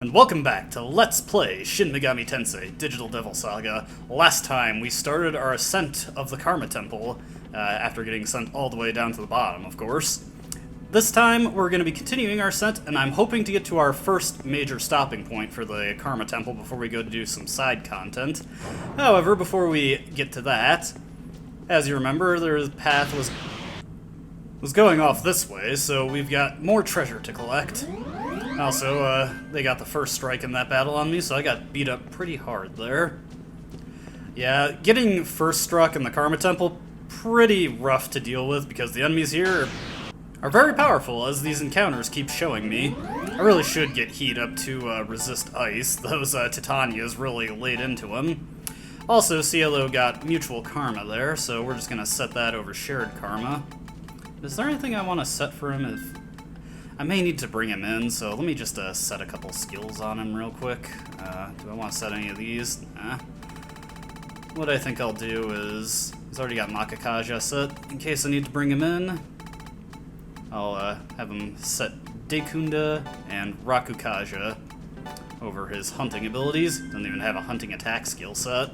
And welcome back to Let's Play Shin Megami Tensei Digital Devil Saga. Last time we started our ascent of the Karma Temple, after getting sent all the way down to the bottom, of course. This time we're going to be continuing our ascent, and I'm hoping to get to our first major stopping point for the Karma Temple before we go to do some side content. However, before we get to that, as you remember, the path was going off this way, so we've got more treasure to collect. Also, they got the first strike in that battle on me, so I got beat up pretty hard there. Yeah, getting first struck in the Karma Temple, pretty rough to deal with because the enemies here are very powerful, as these encounters keep showing me. I really should get heat up to resist ice. Those Titanias really laid into him. Also, Cielo got mutual karma there, so we're just going to set that over shared karma. Is there anything I want to set for him? I may need to bring him in, so let me just set a couple skills on him real quick. Do I want to set any of these? Nah. What I think I'll do is, he's already got Makakaja set. In case I need to bring him in, I'll have him set Dekunda and Rakukaja over his hunting abilities. Doesn't even have a hunting attack skill set.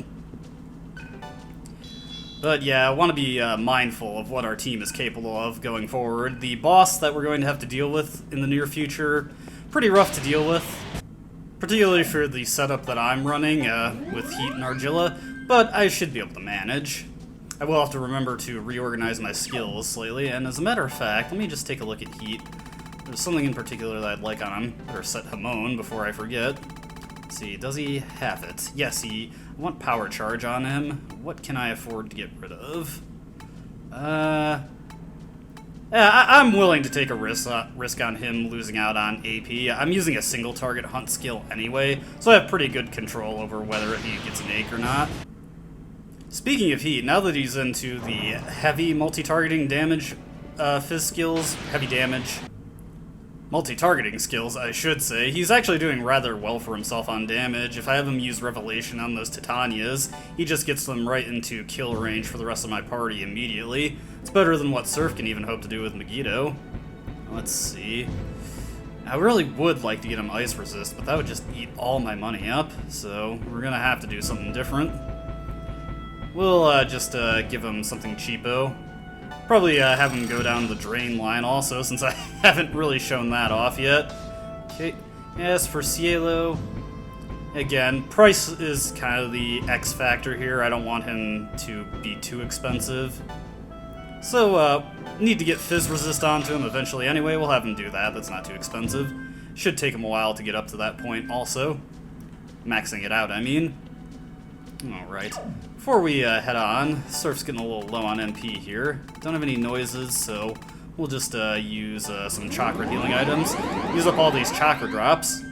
But yeah, I want to be mindful of what our team is capable of going forward. The boss that we're going to have to deal with in the near future, pretty rough to deal with. Particularly for the setup that I'm running with Heat and Argilla, but I should be able to manage. I will have to remember to reorganize my skills slightly, and as a matter of fact, let me just take a look at Heat. There's something in particular that I'd like on him, or set Hamon before I forget. Let's see, does he have it? Yes, I want power charge on him. What can I afford to get rid of? Yeah, I'm willing to take a risk on him losing out on AP. I'm using a single target hunt skill anyway, so I have pretty good control over whether he gets an ache or not. Speaking of Heat, now that he's into the heavy multi-targeting damage fizz skills, heavy damage multi-targeting skills, I should say, he's actually doing rather well for himself on damage. If I have him use Revelation on those Titanias, he just gets them right into kill range for the rest of my party immediately. It's better than what Surf can even hope to do with Megiddo. Let's see. I really would like to get him Ice Resist, but that would just eat all my money up, so we're gonna have to do something different. We'll just give him something cheapo. Probably have him go down the drain line also, since I haven't really shown that off yet. Okay, as for Cielo, again, price is kind of the X factor here. I don't want him to be too expensive. So, need to get Fizz Resist onto him eventually anyway. We'll have him do that. That's not too expensive. Should take him a while to get up to that point also. Maxing it out, I mean. Alright. Before we head on, Surf's getting a little low on MP here. Don't have any noises, so we'll just use some chakra healing items. Use up all these chakra drops.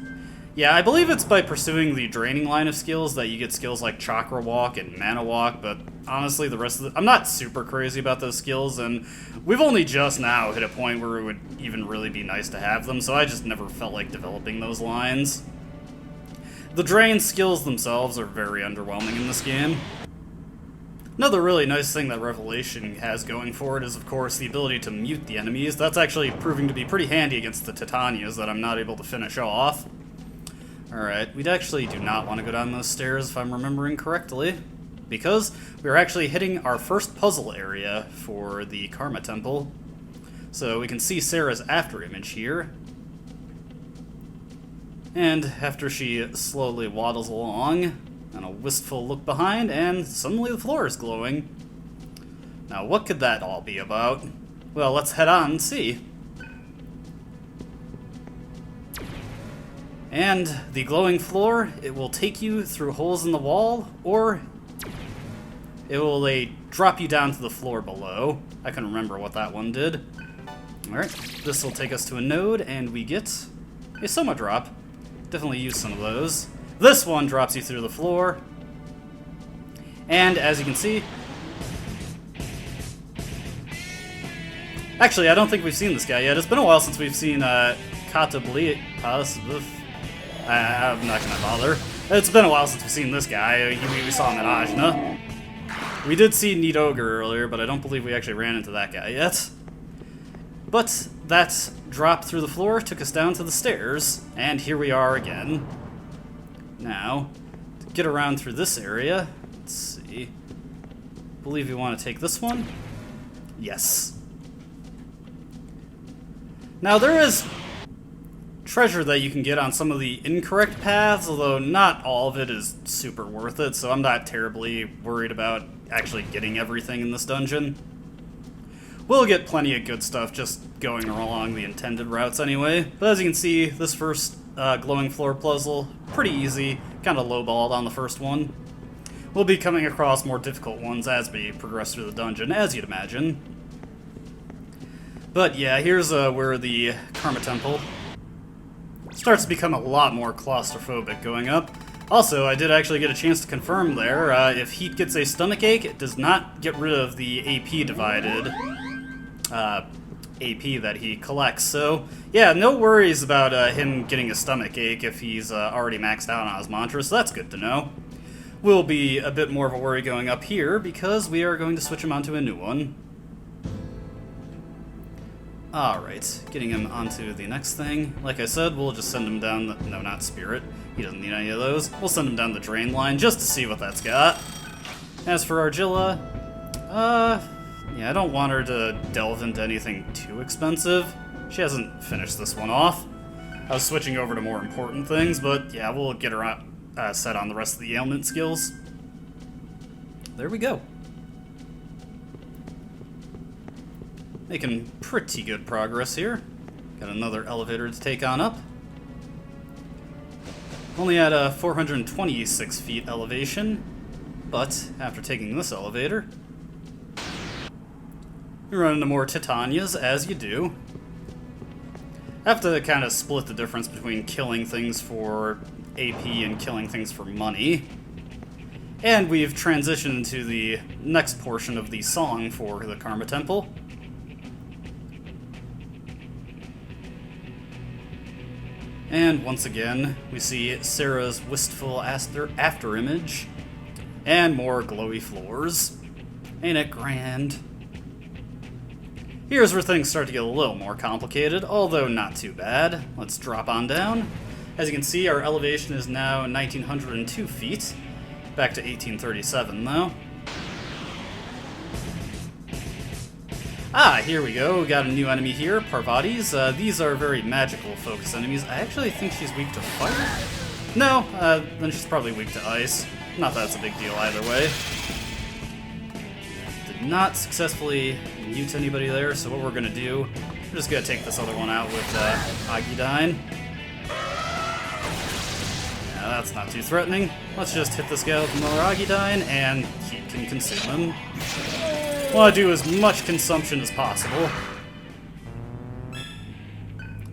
Yeah, I believe it's by pursuing the draining line of skills that you get skills like Chakra Walk and Mana Walk, but honestly, the rest of I'm not super crazy about those skills, and we've only just now hit a point where it would even really be nice to have them, so I just never felt like developing those lines. The drain skills themselves are very underwhelming in this game. Another really nice thing that Revelation has going for it is, of course, the ability to mute the enemies. That's actually proving to be pretty handy against the Titanias that I'm not able to finish off. Alright, we actually do not want to go down those stairs if I'm remembering correctly, because we're actually hitting our first puzzle area for the Karma Temple. So we can see Sarah's after image here. And after she slowly waddles along, and a wistful look behind, and suddenly the floor is glowing. Now, what could that all be about? Well, let's head on and see. And the glowing floor, it will take you through holes in the wall, or it will drop you down to the floor below. I can remember what that one did. Alright, this will take us to a node, and we get a Summa Drop. Definitely use some of those. This one drops you through the floor. And as you can see... Actually, I don't think we've seen this guy yet. It's been a while since we've seen Katabli... I'm not gonna bother. It's been a while since we've seen this guy. We saw him at Ajna. We did see Neat Ogre earlier, but I don't believe we actually ran into that guy yet. But that drop through the floor took us down to the stairs, and here we are again. Now, to get around through this area, let's see. I believe we want to take this one. Yes. Now, there is treasure that you can get on some of the incorrect paths, although not all of it is super worth it, so I'm not terribly worried about actually getting everything in this dungeon. We'll get plenty of good stuff just going along the intended routes anyway. But as you can see, this first glowing floor puzzle, pretty easy, kind of lowballed on the first one. We'll be coming across more difficult ones as we progress through the dungeon, as you'd imagine. But yeah, here's where the Karma Temple starts to become a lot more claustrophobic going up. Also, I did actually get a chance to confirm there, if Heat gets a stomachache, it does not get rid of the AP divided AP that he collects. So, yeah, no worries about him getting a stomachache if he's already maxed out on his mantra, so that's good to know. Will be a bit more of a worry going up here, because we are going to switch him onto a new one. Alright, getting him onto the next thing. Like I said, we'll just send him down the... No, not Spirit. He doesn't need any of those. We'll send him down the drain line just to see what that's got. As for Argilla, yeah, I don't want her to delve into anything too expensive. She hasn't finished this one off. I was switching over to more important things, but yeah, we'll get her set on the rest of the ailment skills. There we go. Making pretty good progress here. Got another elevator to take on up. Only at a 426 feet elevation, but after taking this elevator, we run into more Titanias, as you do. I have to kind of split the difference between killing things for AP and killing things for money. And we've transitioned into the next portion of the song for the Karma Temple. And once again, we see Sarah's wistful after image, and more glowy floors. Ain't it grand? Here's where things start to get a little more complicated, although not too bad. Let's drop on down. As you can see, our elevation is now 1,902 feet. Back to 1837, though. Ah, here we go. We got a new enemy here, Parvati's. These are very magical focus enemies. I actually think she's weak to fire. No, then she's probably weak to ice. Not that it's a big deal either way. Did not successfully mute anybody there, so what we're gonna do, we're just gonna take this other one out with Agidine. Yeah, that's not too threatening. Let's just hit this guy with another Agidine, and he can consume him. Want to do as much consumption as possible.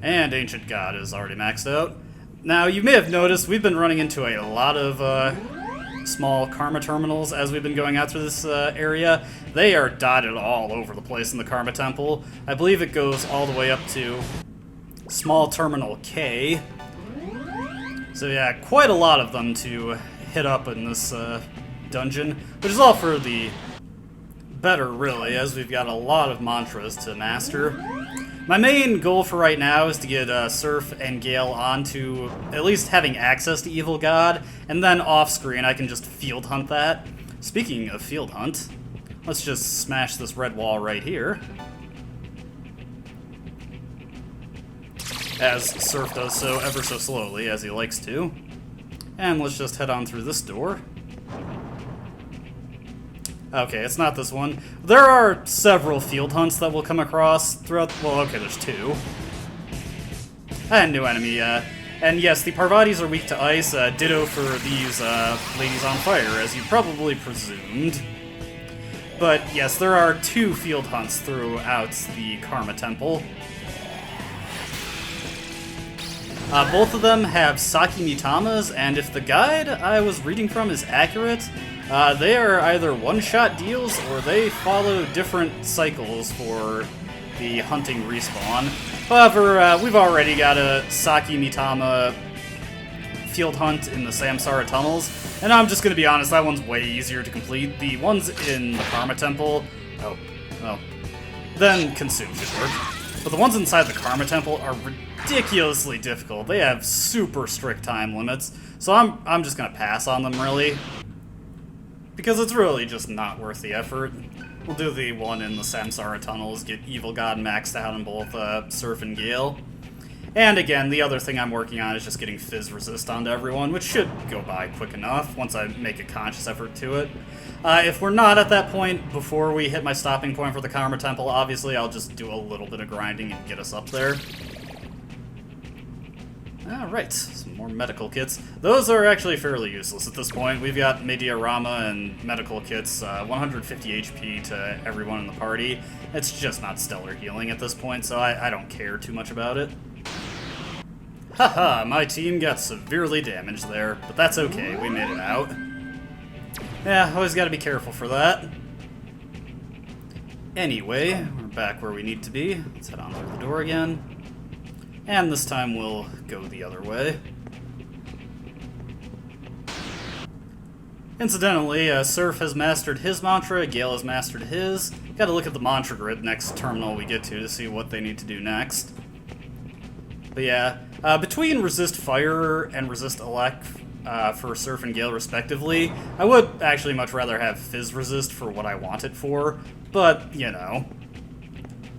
And Ancient God is already maxed out. Now, you may have noticed we've been running into a lot of small Karma terminals as we've been going out through this area. They are dotted all over the place in the Karma Temple. I believe it goes all the way up to Small Terminal K. So yeah, quite a lot of them to hit up in this dungeon, which is all for the better, really, as we've got a lot of mantras to master. My main goal for right now is to get Surf and Gale onto at least having access to Evil God, and then off-screen I can just field hunt that. Speaking of field hunt, let's just smash this red wall right here. As Surf does so ever so slowly, as he likes to. And let's just head on through this door. Okay, it's not this one. There are several field hunts that we'll come across throughout... Well, okay, there's two. And new enemy, and yes, the Parvatis are weak to ice, ditto for these ladies on fire, as you probably presumed. But yes, there are two field hunts throughout the Karma Temple. Both of them have Saki Mitamas, and if the guide I was reading from is accurate, they are either one-shot deals or they follow different cycles for the hunting respawn. However, we've already got a Saki Mitama field hunt in the Samsara tunnels, and I'm just going to be honest, that one's way easier to complete. The ones in the Karma Temple, then Consume should work. But But the ones inside the Karma Temple are ridiculously difficult. They have super strict time limits, so I'm just gonna pass on them, really. Because it's really just not worth the effort. We'll do the one in the Samsara tunnels, get Evil God maxed out in both Surf and Gale. And again, the other thing I'm working on is just getting Fizz Resist onto everyone, which should go by quick enough once I make a conscious effort to it. If we're not at that point before we hit my stopping point for the Karma Temple, obviously I'll just do a little bit of grinding and get us up there. Alright, some more medical kits. Those are actually fairly useless at this point. We've got Mediarama and medical kits, 150 HP to everyone in the party. It's just not stellar healing at this point, so I don't care too much about it. Haha, my team got severely damaged there, but that's okay, we made it out. Yeah, always gotta be careful for that. Anyway, we're back where we need to be. Let's head on through the door again. And this time we'll go the other way. Incidentally, Surf has mastered his mantra, Gale has mastered his. Gotta look at the mantra grid next terminal we get to see what they need to do next. But yeah, between Resist Fire and Resist Elect for Surf and Gale respectively, I would actually much rather have Fizz Resist for what I want it for, but, you know,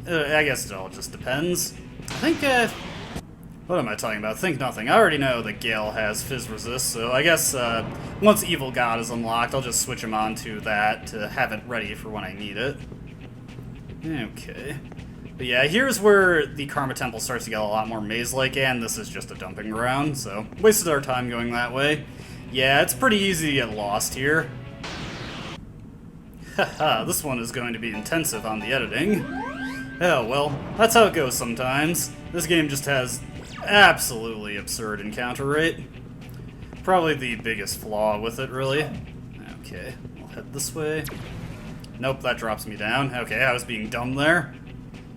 I guess it all just depends. I think, what am I talking about? Think nothing. I already know that Gale has Fizz Resist, so I guess once Evil God is unlocked, I'll just switch him on to that to have it ready for when I need it. Okay. But yeah, here's where the Karma Temple starts to get a lot more maze-like, and this is just a dumping ground, so wasted our time going that way. Yeah, it's pretty easy to get lost here. Haha, this one is going to be intensive on the editing. Oh well, that's how it goes sometimes. This game just has absolutely absurd encounter rate. Probably the biggest flaw with it, really. Okay, we'll head this way. Nope, that drops me down. Okay, I was being dumb there.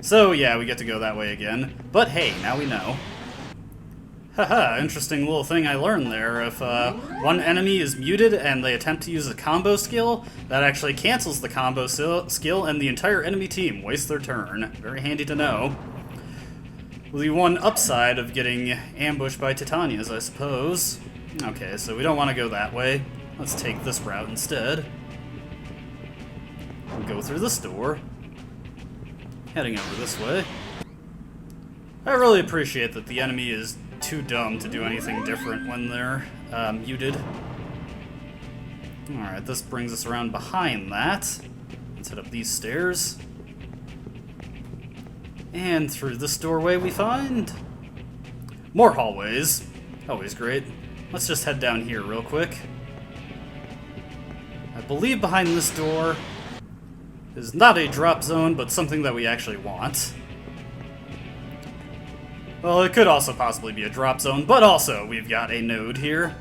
So yeah, we get to go that way again. But hey, now we know. Haha, interesting little thing I learned there. If one enemy is muted and they attempt to use a combo skill, that actually cancels the combo skill and the entire enemy team wastes their turn. Very handy to know. The one upside of getting ambushed by Titanias, I suppose. Okay, so we don't want to go that way. Let's take this route instead. We'll go through this door. Heading over this way. I really appreciate that the enemy is too dumb to do anything different when they're muted. Alright, this brings us around behind that. Let's head up these stairs. And through this doorway we find more hallways. Always great. Let's just head down here real quick. I believe behind this door is not a drop zone, but something that we actually want. Well, it could also possibly be a drop zone, but also we've got a node here.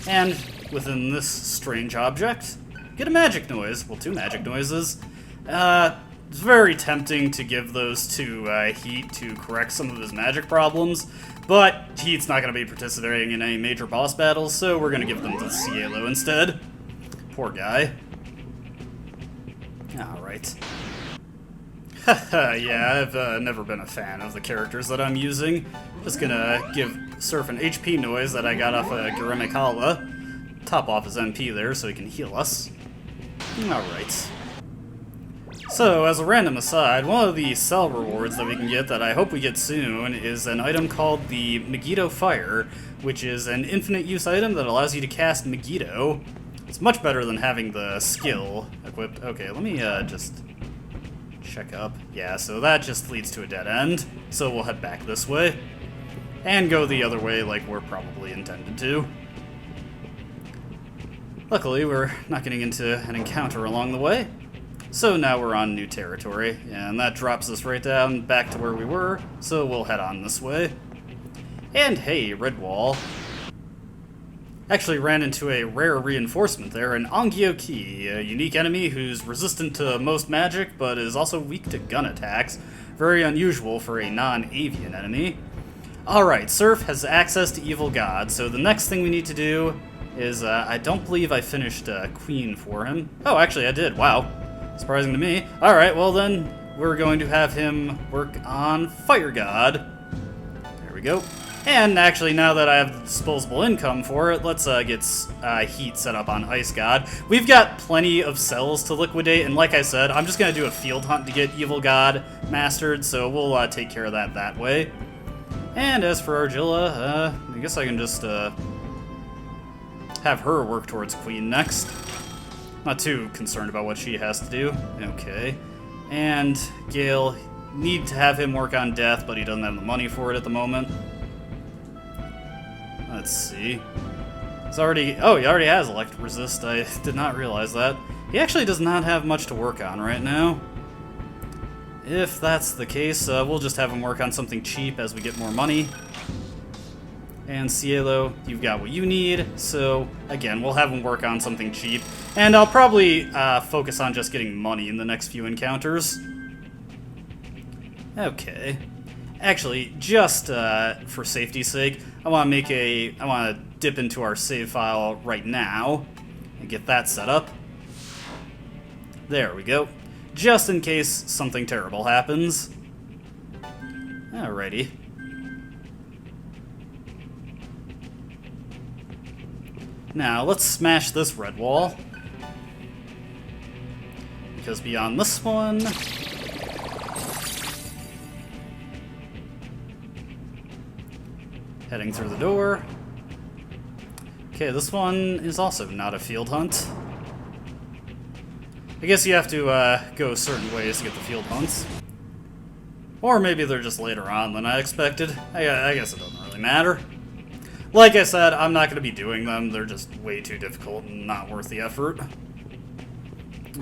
And within this strange object, get a magic noise. Well, two magic noises. It's very tempting to give those to Heat to correct some of his magic problems, but Heat's not going to be participating in any major boss battles, so we're going to give them to Cielo instead. Poor guy. Alright. Haha, yeah, I've never been a fan of the characters that I'm using. Just gonna give Surf an HP noise that I got off of Garemikala. Top off his MP there so he can heal us. Alright. So, as a random aside, one of the cell rewards that we can get that I hope we get soon is an item called the Megiddo Fire, which is an infinite use item that allows you to cast Megiddo. It's much better than having the skill equipped. Okay, let me just check up. Yeah, so that just leads to a dead end. So we'll head back this way. And go the other way like we're probably intended to. Luckily, we're not getting into an encounter along the way. So now we're on new territory. And that drops us right down back to where we were. So we'll head on this way. And hey, red wall. Actually ran into a rare reinforcement there, an Ongyoki, a unique enemy who's resistant to most magic, but is also weak to gun attacks. Very unusual for a non-avian enemy. Alright, Surf has access to Evil God, so the next thing we need to do is, I don't believe I finished Queen for him. Oh, actually I did, wow. Surprising to me. Alright, well then, we're going to have him work on Fire God. There we go. And actually, now that I have disposable income for it, let's get heat set up on Ice God. We've got plenty of cells to liquidate, and like I said, I'm just going to do a field hunt to get Evil God mastered, so we'll take care of that way. And as for Argilla, I guess I can just have her work towards Queen next. Not too concerned about what she has to do. Okay. And Gale, need to have him work on Death, but he doesn't have the money for it at the moment. Let's see. He already has Electric Resist. I did not realize that. He actually does not have much to work on right now. If that's the case, we'll just have him work on something cheap as we get more money. And Cielo, you've got what you need, so again, we'll have him work on something cheap. And I'll probably focus on just getting money in the next few encounters. Okay. Actually, just for safety's sake, I want to dip into our save file right now and get that set up. There we go. Just in case something terrible happens. Alrighty. Now, let's smash this red wall. Because beyond this one... Heading through the door. Okay, this one is also not a field hunt. I guess you have to go certain ways to get the field hunts. Or maybe they're just later on than I expected. I guess it doesn't really matter. Like I said, I'm not going to be doing them. They're just way too difficult and not worth the effort.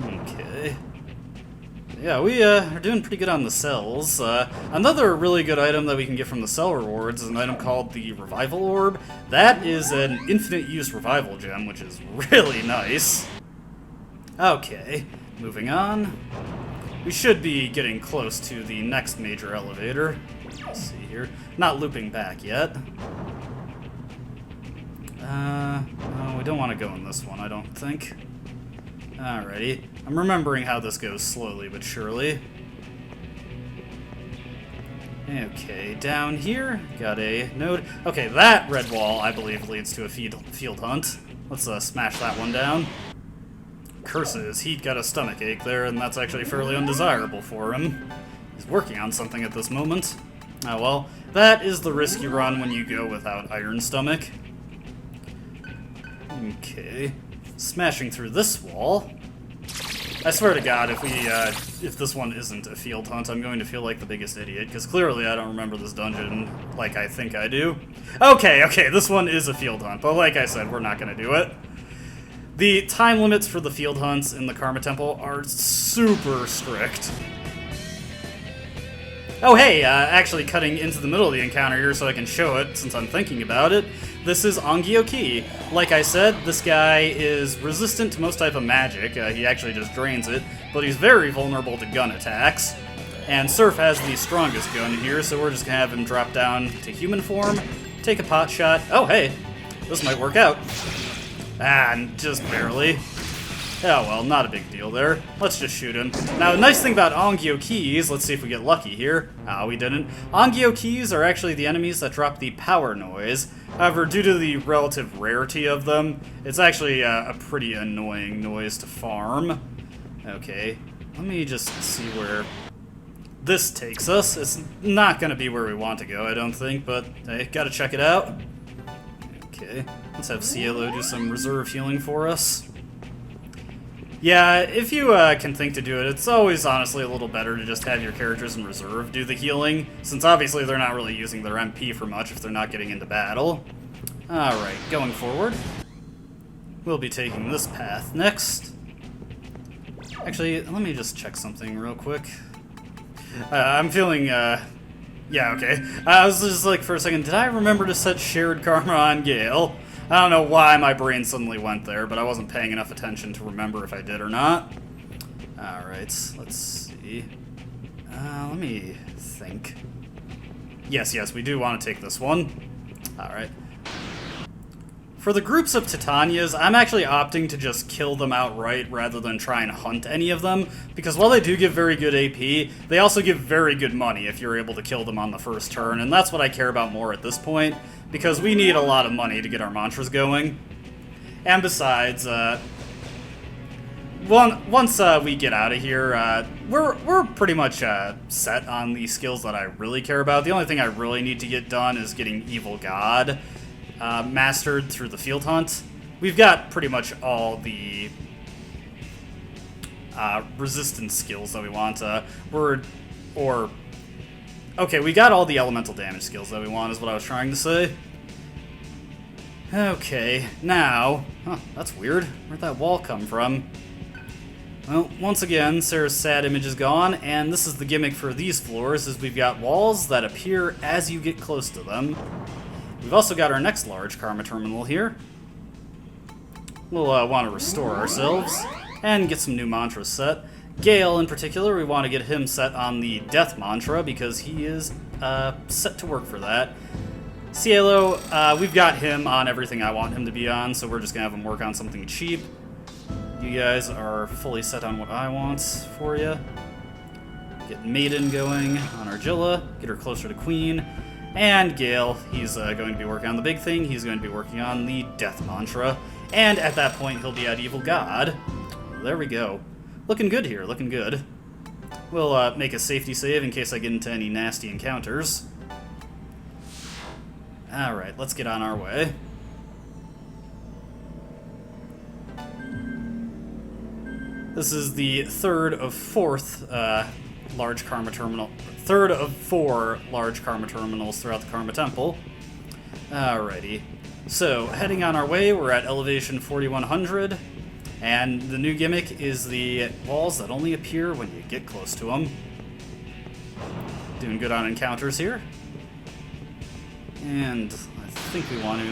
Okay. Yeah, we are doing pretty good on the cells. Another really good item that we can get from the cell rewards is an item called the Revival Orb. That is an infinite use revival gem, which is really nice. Okay, moving on. We should be getting close to the next major elevator. Let's see here. Not looping back yet. No, we don't want to go in this one, I don't think. Alrighty. I'm remembering how this goes slowly but surely. Okay, down here, got a node. Okay, that red wall, I believe, leads to a field hunt. Let's smash that one down. Curses, he got a stomach ache there, and that's actually fairly undesirable for him. He's working on something at this moment. Oh well, that is the risk you run when you go without Iron Stomach. Okay, smashing through this wall. I swear to God, if this one isn't a field hunt, I'm going to feel like the biggest idiot, because clearly I don't remember this dungeon like I think I do. Okay, this one is a field hunt, but like I said, we're not going to do it. The time limits for the field hunts in the Karma Temple are super strict. Oh hey, actually cutting into the middle of the encounter here so I can show it, since I'm thinking about it. This is Ongyoki. Like I said, this guy is resistant to most type of magic. He actually just drains it, but he's very vulnerable to gun attacks. And Surf has the strongest gun here, so we're just gonna have him drop down to human form, take a pot shot. Oh hey, this might work out. Just barely. Oh well, not a big deal there. Let's just shoot him. Now, the nice thing about Ongyokeys, let's see if we get lucky here. We didn't. Ongyokeys are actually the enemies that drop the power noise. However, due to the relative rarity of them, it's actually a pretty annoying noise to farm. Okay, let me just see where this takes us. It's not going to be where we want to go, I don't think, but hey, gotta check it out. Okay, let's have Cielo do some reserve healing for us. Yeah, if you can think to do it, it's always honestly a little better to just have your characters in reserve do the healing, since obviously they're not really using their MP for much if they're not getting into battle. Alright, going forward. We'll be taking this path next. Actually, let me just check something real quick. I'm feeling, yeah, okay. I was just like, for a second, did I remember to set Shared Karma on Gale? I don't know why my brain suddenly went there, but I wasn't paying enough attention to remember if I did or not. Alright, let's see. Let me think. Yes, we do want to take this one. Alright. For the groups of Titanias, I'm actually opting to just kill them outright rather than try and hunt any of them, because while they do give very good AP, they also give very good money if you're able to kill them on the first turn, and that's what I care about more at this point, because we need a lot of money to get our mantras going. And besides, once we get out of here, we're pretty much set on the skills that I really care about. The only thing I really need to get done is getting Evil God mastered through the field hunt. We've got pretty much all the resistance skills that we want. Okay, we got all the elemental damage skills that we want, is what I was trying to say. Okay, now... Huh, that's weird. Where'd that wall come from? Well, once again, Sarah's sad image is gone, and this is the gimmick for these floors, is we've got walls that appear as you get close to them. We've also got our next large karma terminal here. We'll want to restore ourselves, and get some new mantras set. Gale, in particular, we want to get him set on the death mantra, because he is set to work for that. Cielo, we've got him on everything I want him to be on, so we're just going to have him work on something cheap. You guys are fully set on what I want for you. Get Maiden going on Argilla, get her closer to Queen. And Gale, he's going to be working on the big thing, he's going to be working on the death mantra. And at that point, he'll be at Evil God. There we go. Looking good here, looking good. We'll make a safety save in case I get into any nasty encounters. Alright, let's get on our way. This is the third of four large karma terminals throughout the Karma Temple. Alrighty. So, heading on our way, we're at elevation 4100, and the new gimmick is the walls that only appear when you get close to them. Doing good on encounters here. And I think we want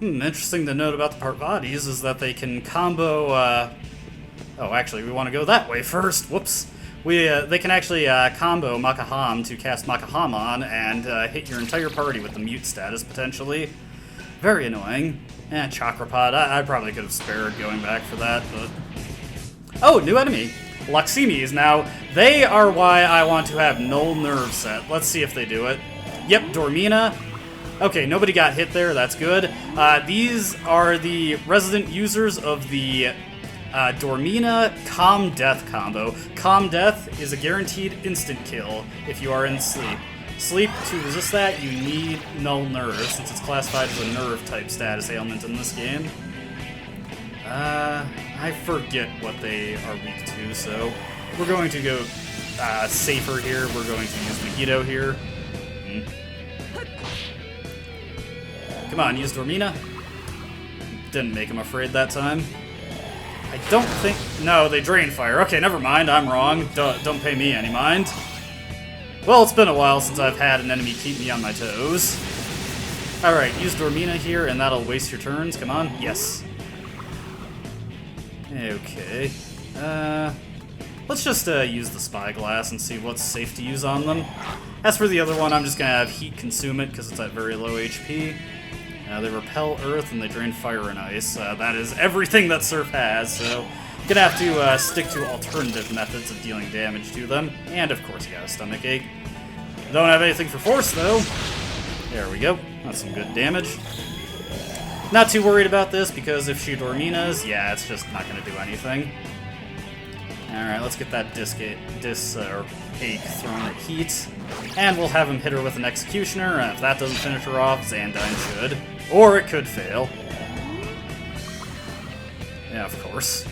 to... interesting to note about the Parvadis is that they can combo... Oh, actually, we want to go that way first. Whoops. They can actually combo Makaham to cast Makahamon and hit your entire party with the mute status, potentially. Very annoying. And Chakrapod, I probably could have spared going back for that, but... Oh, new enemy! Luximis. Now, they are why I want to have Null Nerve set. Let's see if they do it. Yep, Dormina. Okay, nobody got hit there, that's good. These are the resident users of the Dormina Calm Death combo. Calm Death is a guaranteed instant kill if you are in sleep. Sleep, to resist that, you need Null Nerve, since it's classified as a nerve-type status ailment in this game. I forget what they are weak to, so we're going to go safer here. We're going to use Megiddo here. Come on, use Dormina. Didn't make him afraid that time. I don't think... No, they drain fire. Okay, never mind. I'm wrong. Don't pay me any mind. Well, it's been a while since I've had an enemy keep me on my toes. Alright, use Dormina here, and that'll waste your turns. Come on. Yes. Okay. Let's just use the Spyglass and see what's safe to use on them. As for the other one, I'm just going to have Heat consume it because it's at very low HP. They repel Earth and they drain Fire and Ice. That is everything that Surf has, so you're going to have to stick to alternative methods of dealing damage to them. And of course you got a Stomach Ache. Don't have anything for Force though. There we go. That's some good damage. Not too worried about this because if she Dorminas, yeah, it's just not going to do anything. Alright, let's get that Ache thrown at Heat. And we'll have him hit her with an Executioner, and if that doesn't finish her off, Xandine should. Or it could fail. Yeah, of course.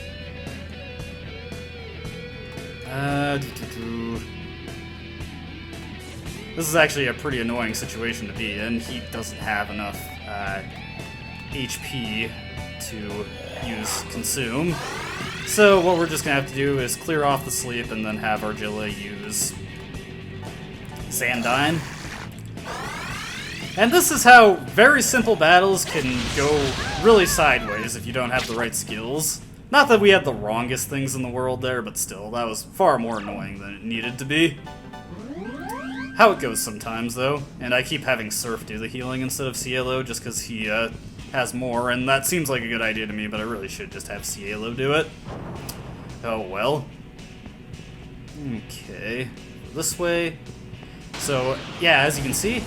This is actually a pretty annoying situation to be in. Heat doesn't have enough HP to use Consume. So what we're just going to have to do is clear off the sleep and then have Argilla use Xandine. And this is how very simple battles can go really sideways if you don't have the right skills. Not that we had the wrongest things in the world there, but still, that was far more annoying than it needed to be. How it goes sometimes, though. And I keep having Surf do the healing instead of Cielo just because he has more, and that seems like a good idea to me, but I really should just have Cielo do it. Oh well. Okay, this way. So, yeah, as you can see,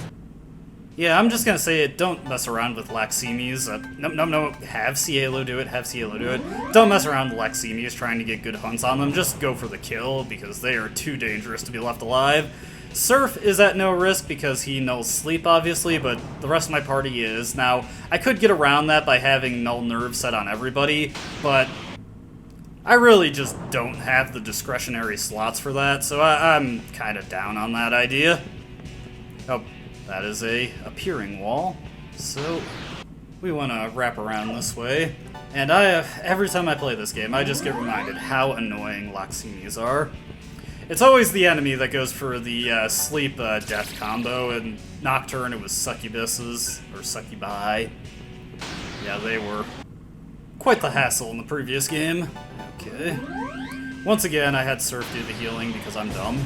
yeah, I'm just gonna say it, don't mess around with Laximi's. No, have Cielo do it, have Cielo do it. Don't mess around with Laximi's trying to get good hunts on them, just go for the kill, because they are too dangerous to be left alive. Surf is at no risk because he nulls sleep, obviously, but the rest of my party is. Now, I could get around that by having null nerve set on everybody, but I really just don't have the discretionary slots for that, so I'm kind of down on that idea. Oh, that is a appearing wall, so we want to wrap around this way. And every time I play this game, I just get reminded how annoying Laximi's are. It's always the enemy that goes for the sleep death combo, and Nocturne it was succubuses, or succubi. Yeah, they were quite the hassle in the previous game. Okay. Once again, I had Surf do the healing because I'm dumb.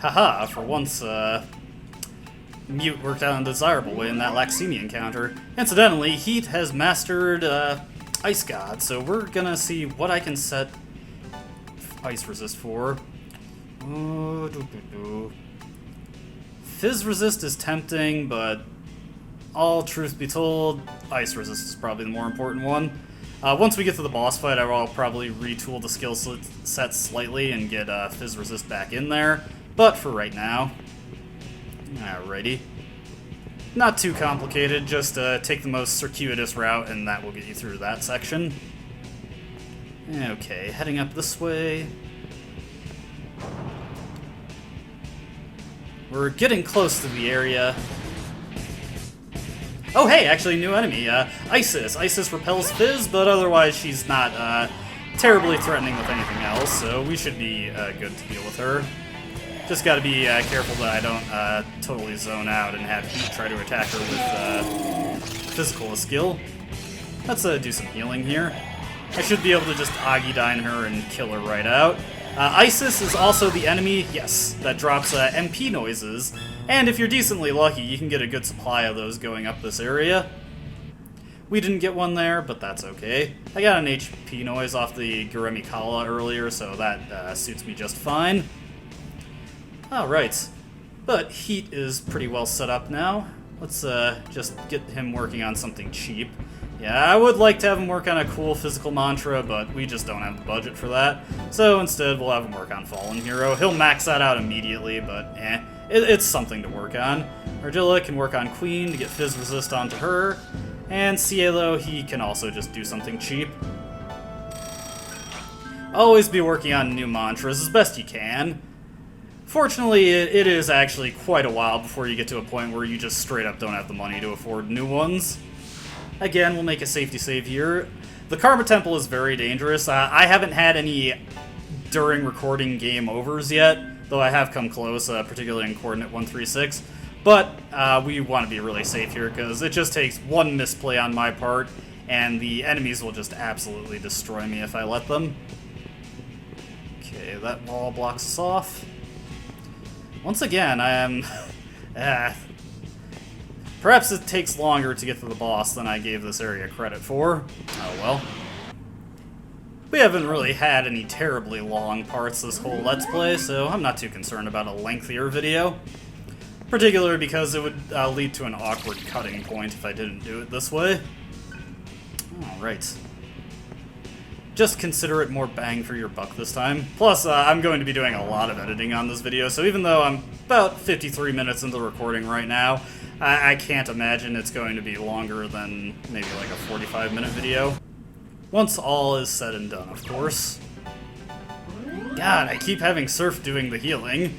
Haha, for once, Mute worked out in a desirable way in that Laximi encounter. Incidentally, Heat has mastered Ice God, so we're gonna see what I can set Ice Resist for. Fizz Resist is tempting, but all truth be told, Ice Resist is probably the more important one. Once we get to the boss fight, I will probably retool the skill set slightly and get Fizz Resist back in there, but for right now, alrighty. Not too complicated, just take the most circuitous route and that will get you through that section. Okay, heading up this way. We're getting close to the area. Oh hey, actually new enemy, Isis. Isis repels Fizz, but otherwise she's not terribly threatening with anything else, so we should be good to deal with her. Just gotta be careful that I don't totally zone out and have Heat try to attack her with physical skill. Let's do some healing here. I should be able to just Agidine her and kill her right out. Isis is also the enemy, yes, that drops MP noises, and if you're decently lucky, you can get a good supply of those going up this area. We didn't get one there, but that's okay. I got an HP noise off the Guremi Kala earlier, so that suits me just fine. Alright, but Heat is pretty well set up now. Let's just get him working on something cheap. Yeah, I would like to have him work on a cool physical mantra, but we just don't have the budget for that. So instead, we'll have him work on Fallen Hero. He'll max that out immediately, but it's something to work on. Argilla can work on Queen to get Fizz Resist onto her, and Cielo, he can also just do something cheap. Always be working on new mantras as best you can. Fortunately, it is actually quite a while before you get to a point where you just straight up don't have the money to afford new ones. Again, we'll make a safety save here. The Karma Temple is very dangerous. I haven't had any during recording game overs yet, though I have come close, particularly in Coordinate 136. But we want to be really safe here, because it just takes one misplay on my part, and the enemies will just absolutely destroy me if I let them. Okay, that wall blocks us off. Once again, I am... Perhaps it takes longer to get to the boss than I gave this area credit for. Oh well. We haven't really had any terribly long parts this whole Let's Play, so I'm not too concerned about a lengthier video. Particularly because it would lead to an awkward cutting point if I didn't do it this way. Alright. Just consider it more bang for your buck this time. Plus, I'm going to be doing a lot of editing on this video, so even though I'm about 53 minutes into the recording right now, I can't imagine it's going to be longer than maybe like a 45-minute video. Once all is said and done, of course. God, I keep having Surf doing the healing.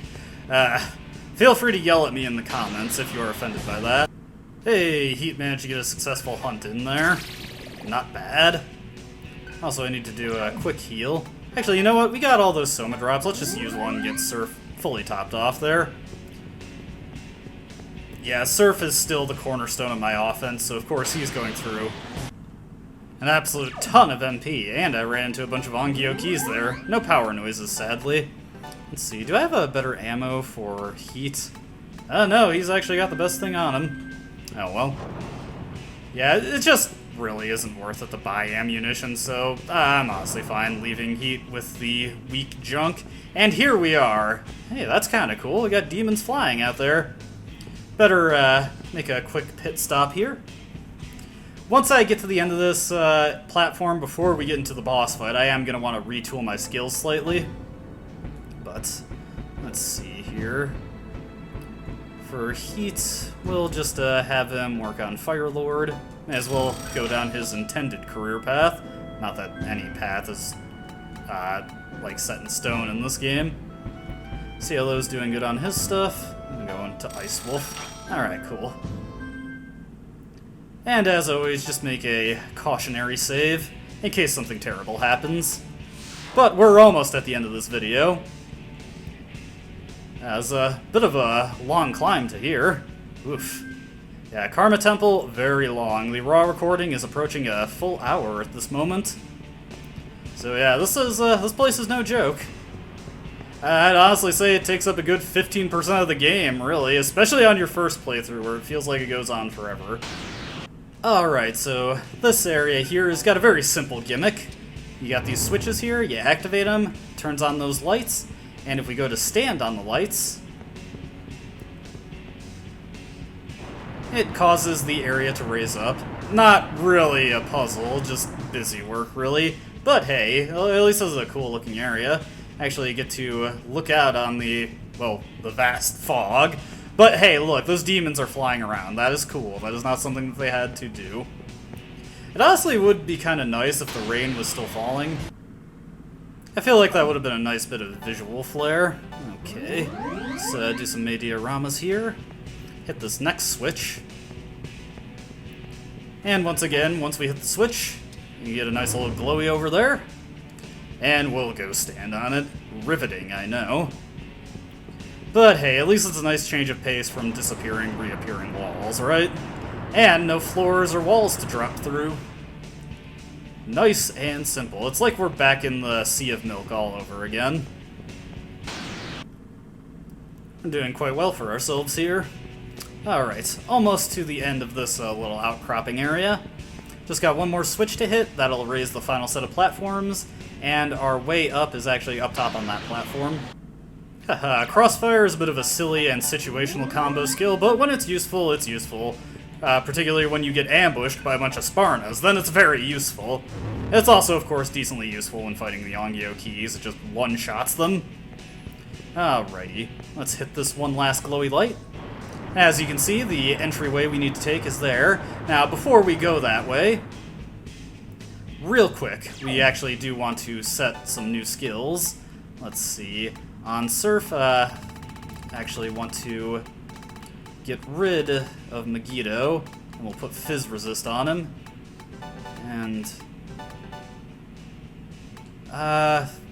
Feel free to yell at me in the comments if you are offended by that. Hey, Heat managed to get a successful hunt in there. Not bad. Also, I need to do a quick heal. Actually, you know what? We got all those Summa Drops. Let's just use one and get Surf fully topped off there. Yeah, Surf is still the cornerstone of my offense, so of course he's going through an absolute ton of MP, and I ran into a bunch of Ongyo keys there. No power noises, sadly. Let's see, do I have a better ammo for Heat? No, he's actually got the best thing on him. Oh well. Yeah, it just really isn't worth it to buy ammunition, so I'm honestly fine leaving Heat with the weak junk. And here we are. Hey, that's kind of cool. We got demons flying out there. Better make a quick pit stop here. Once I get to the end of this platform, before we get into the boss fight, I am going to want to retool my skills slightly. But let's see here. For Heat, we'll just have him work on Fire Lord. May as well go down his intended career path. Not that any path is like set in stone in this game. CLO's doing good on his stuff. I'm going to Ice Wolf. Alright, cool. And as always, just make a cautionary save in case something terrible happens. But we're almost at the end of this video. As a bit of a long climb to here. Oof. Yeah, Karma Temple, very long. The raw recording is approaching a full hour at this moment. So yeah, this place is no joke. I'd honestly say it takes up a good 15% of the game, really, especially on your first playthrough where it feels like it goes on forever. Alright, so this area here has got a very simple gimmick. You got these switches here, you activate them, turns on those lights, and if we go to stand on the lights, it causes the area to raise up. Not really a puzzle, just busy work, really. But hey, at least this is a cool looking area. Actually, you get to look out on the, well, the vast fog. But hey, look, those demons are flying around. That is cool. That is not something that they had to do. It honestly would be kind of nice if the rain was still falling. I feel like that would have been a nice bit of visual flair. Okay, let's do some dioramas here. Hit this next switch. And once again, once we hit the switch, you get a nice little glowy over there. And we'll go stand on it. Riveting, I know. But hey, at least it's a nice change of pace from disappearing, reappearing walls, right? And no floors or walls to drop through. Nice and simple. It's like we're back in the Sea of Milk all over again. We're doing quite well for ourselves here. Alright, almost to the end of this little outcropping area. Just got one more switch to hit, that'll raise the final set of platforms, and our way up is actually up top on that platform. Haha, Crossfire is a bit of a silly and situational combo skill, but when it's useful, it's useful. Particularly when you get ambushed by a bunch of Sparnas, then it's very useful. It's also, of course, decently useful when fighting the Ongyo keys, it just one-shots them. Alrighty, let's hit this one last glowy light. As you can see, the entryway we need to take is there. Now, before we go that way, real quick, we actually do want to set some new skills. Let's see. On Surf, actually want to get rid of Megiddo, and we'll put Fizz Resist on him. And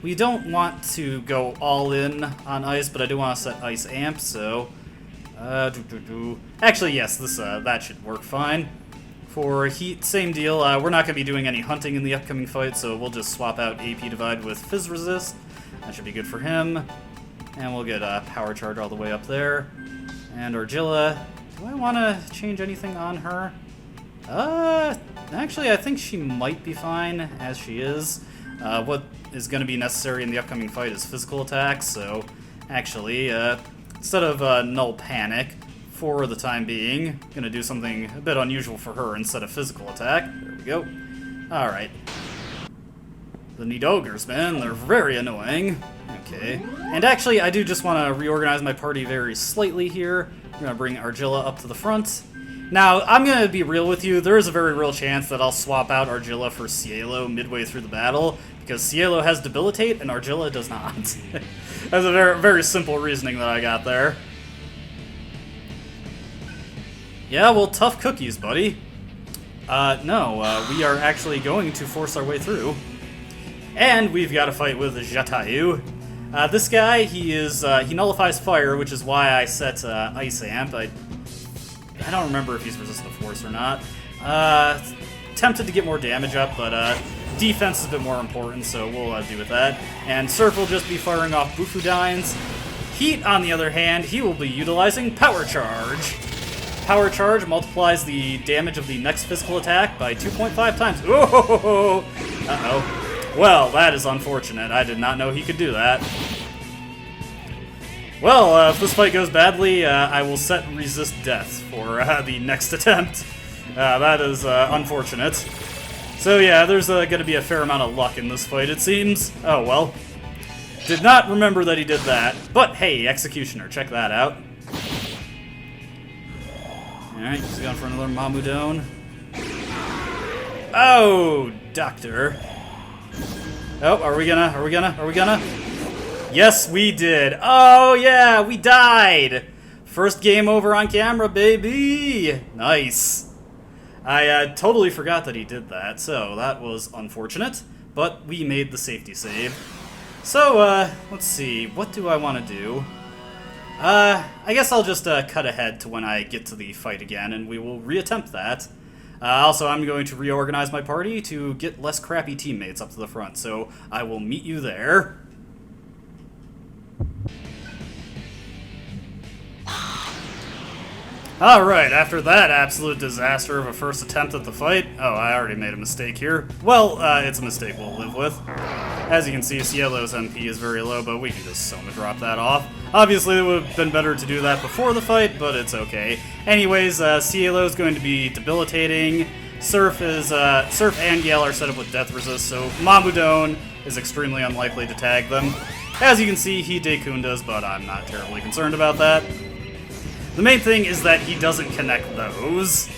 we don't want to go all in on Ice, but I do want to set Ice Amp, so actually, yes, this that should work fine. For Heat, same deal. We're not going to be doing any hunting in the upcoming fight, so we'll just swap out AP Divide with Fizz Resist. That should be good for him. And we'll get Power Charge all the way up there. And Argilla, do I want to change anything on her? Actually, I think she might be fine as she is. What is going to be necessary in the upcoming fight is physical attacks, so actually, instead of Null Panic, for the time being, gonna do something a bit unusual for her instead of physical attack. There we go. Alright. The Nidogres, man, they're very annoying. Okay. And actually, I do just want to reorganize my party very slightly here. I'm gonna bring Argilla up to the front. Now, I'm gonna be real with you, there is a very real chance that I'll swap out Argilla for Cielo midway through the battle, because Cielo has Debilitate and Argilla does not. That's a very, very simple reasoning that I got there. Yeah, well, tough cookies, buddy. No, we are actually going to force our way through. And we've got to fight with Jatayu. This guy, he nullifies fire, which is why I set Ice Amp. I don't remember if he's resistant to force or not. Tempted to get more damage up, but defense is a bit more important, so we'll do with that. And Surf will just be firing off Bufudines. Heat, on the other hand, he will be utilizing Power Charge. power charge multiplies the damage of the next physical attack by 2.5 times. Oh! Uh-oh. Well, that is unfortunate. I did not know he could do that. Well, if this fight goes badly, I will set resist death for the next attempt. That is unfortunate. So yeah, there's going to be a fair amount of luck in this fight, it seems. Oh well. Did not remember that he did that. But hey, Executioner, check that out. Alright, he's going for another Mamudon. Oh, Doctor. Oh, are we gonna? Yes, we did. Oh, yeah, we died. First game over on camera, baby. Nice. I totally forgot that he did that, so that was unfortunate. But we made the safety save. So, let's see. What do I want to do? I guess I'll just cut ahead to when I get to the fight again, and we will reattempt that. Also, I'm going to reorganize my party to get less crappy teammates up to the front, so I will meet you there. Alright, after that absolute disaster of a first attempt at the fight... Oh, I already made a mistake here. Well, it's a mistake we'll live with. As you can see, Cielo's MP is very low, but we can just Summa Drop that off. Obviously, it would have been better to do that before the fight, but it's okay. Anyways, Cielo's going to be debilitating. Surf and Gale are set up with death resist, so Mamudon is extremely unlikely to tag them. As you can see, he Dekundas, but I'm not terribly concerned about that. The main thing is that he doesn't connect those.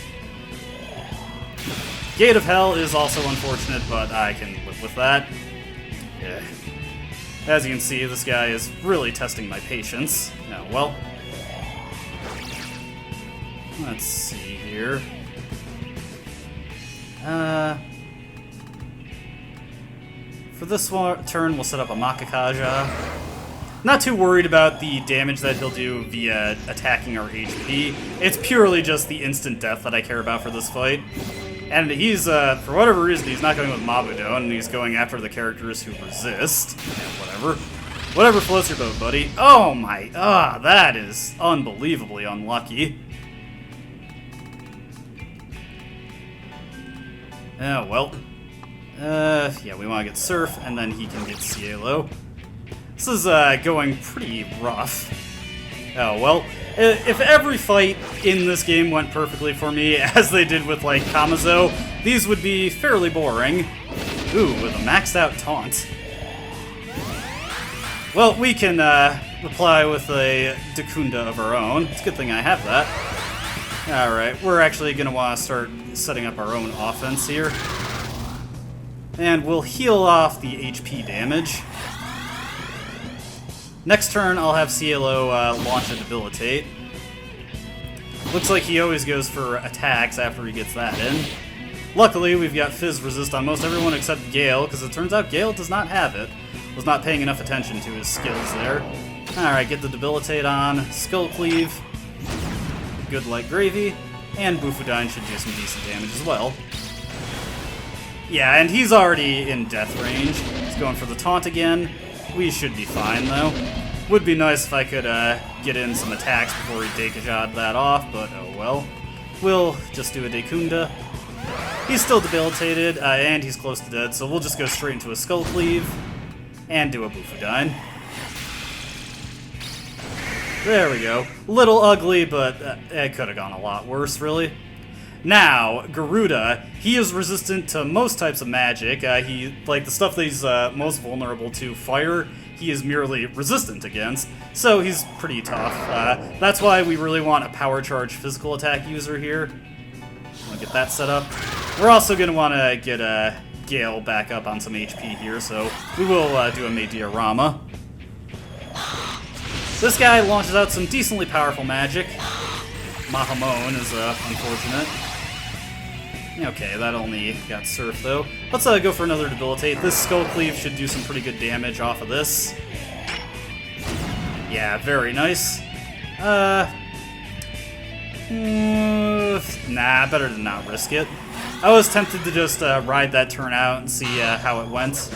Gate of Hell is also unfortunate, but I can live with that. Yeah. As you can see, this guy is really testing my patience. Oh, well. Let's see here. For this turn, we'll set up a Makakaja. Not too worried about the damage that he'll do via attacking our HP. It's purely just the instant death that I care about for this fight. And he's, for whatever reason, he's not going with Mamudon, and he's going after the characters who resist. Yeah, whatever. Whatever floats your boat, buddy. Oh my, that is unbelievably unlucky. Oh, well. Yeah, we want to get Surf, and then he can get Cielo. This is going pretty rough. Oh, well, if every fight in this game went perfectly for me, as they did with, like, Kamazo, these would be fairly boring. Ooh, with a maxed out taunt. Well, we can reply with a Dekunda of our own. It's a good thing I have that. Alright, we're actually going to want to start setting up our own offense here. And we'll heal off the HP damage. Next turn, I'll have Cielo launch a Debilitate. Looks like he always goes for attacks after he gets that in. Luckily, we've got Fizz resist on most everyone except Gale, because it turns out Gale does not have it. Was not paying enough attention to his skills there. Alright, get the Debilitate on. Skull Cleave. Good like gravy. And Bufudine should do some decent damage as well. Yeah, and he's already in death range. He's going for the taunt again. We should be fine, though. Would be nice if I could get in some attacks before he Dekajad that off, but oh well. We'll just do a Dekunda. He's still debilitated, and he's close to dead, so we'll just go straight into a Skull Cleave and do a Bufudine. There we go. Little ugly, but it could have gone a lot worse, really. Now, Garuda, he is resistant to most types of magic. Like the stuff that he's most vulnerable to, fire, he is merely resistant against, so he's pretty tough. That's why we really want a power charge physical attack user here. I'll get that set up. We're also going to want to get Gale back up on some HP here, so we will do a Mediarama. This guy launches out some decently powerful magic. Mahamon is unfortunate. Okay, that only got Surf, though. Let's go for another Debilitate. This Skull Cleave should do some pretty good damage off of this. Yeah, very nice. Nah, better to not risk it. I was tempted to just ride that turn out and see how it went.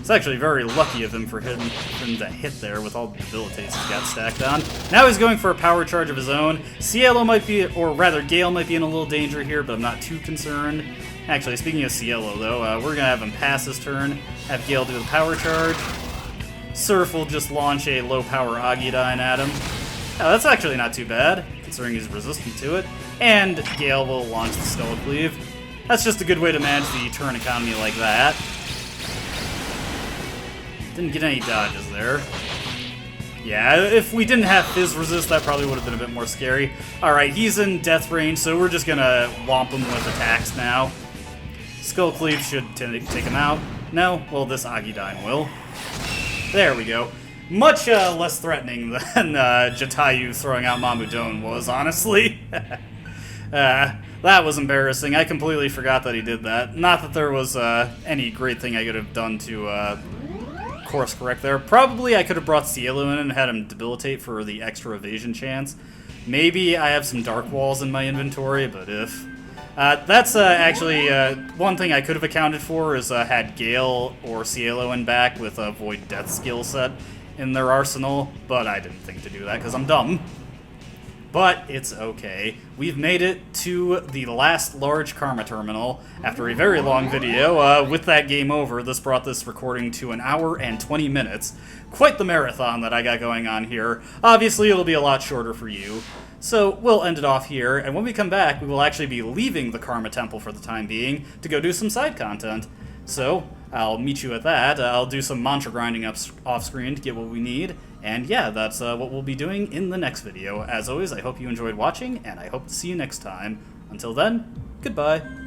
It's actually very lucky of him for him to hit there with all the debilitates he's got stacked on. Now he's going for a power charge of his own. Cielo might be, or rather Gale might be in a little danger here, but I'm not too concerned. Actually, speaking of Cielo though, we're going to have him pass his turn, have Gale do the power charge. Surf will just launch a low power Agidine at him. Oh, that's actually not too bad, considering he's resistant to it. And Gale will launch the Skull Cleave. That's just a good way to manage the turn economy like that. Didn't get any dodges there. Yeah, if we didn't have Fizz resist, that probably would have been a bit more scary. Alright, he's in death range, so we're just gonna whomp him with attacks now. Skull Cleave should take him out. No? Well, this Agidine will. There we go. Much less threatening than Jatayu throwing out Mamudon was, honestly. That was embarrassing. I completely forgot that he did that. Not that there was any great thing I could have done to course correct there. Probably I could have brought Cielo in and had him debilitate for the extra evasion chance. Maybe I have some Dark Walls in my inventory, but if... that's actually one thing I could have accounted for is had Gale or Cielo in back with a Void Death skill set in their arsenal, but I didn't think to do that because I'm dumb. But it's okay. We've made it to the last large Karma terminal after a very long video. With that game over, this brought this recording to 1 hour and 20 minutes. Quite the marathon that I got going on here. Obviously, it'll be a lot shorter for you. So we'll end it off here, and when we come back, we will actually be leaving the Karma Temple for the time being to go do some side content. So I'll meet you at that. I'll do some mantra grinding off screen to get what we need. And yeah, that's what we'll be doing in the next video. As always, I hope you enjoyed watching, and I hope to see you next time. Until then, goodbye.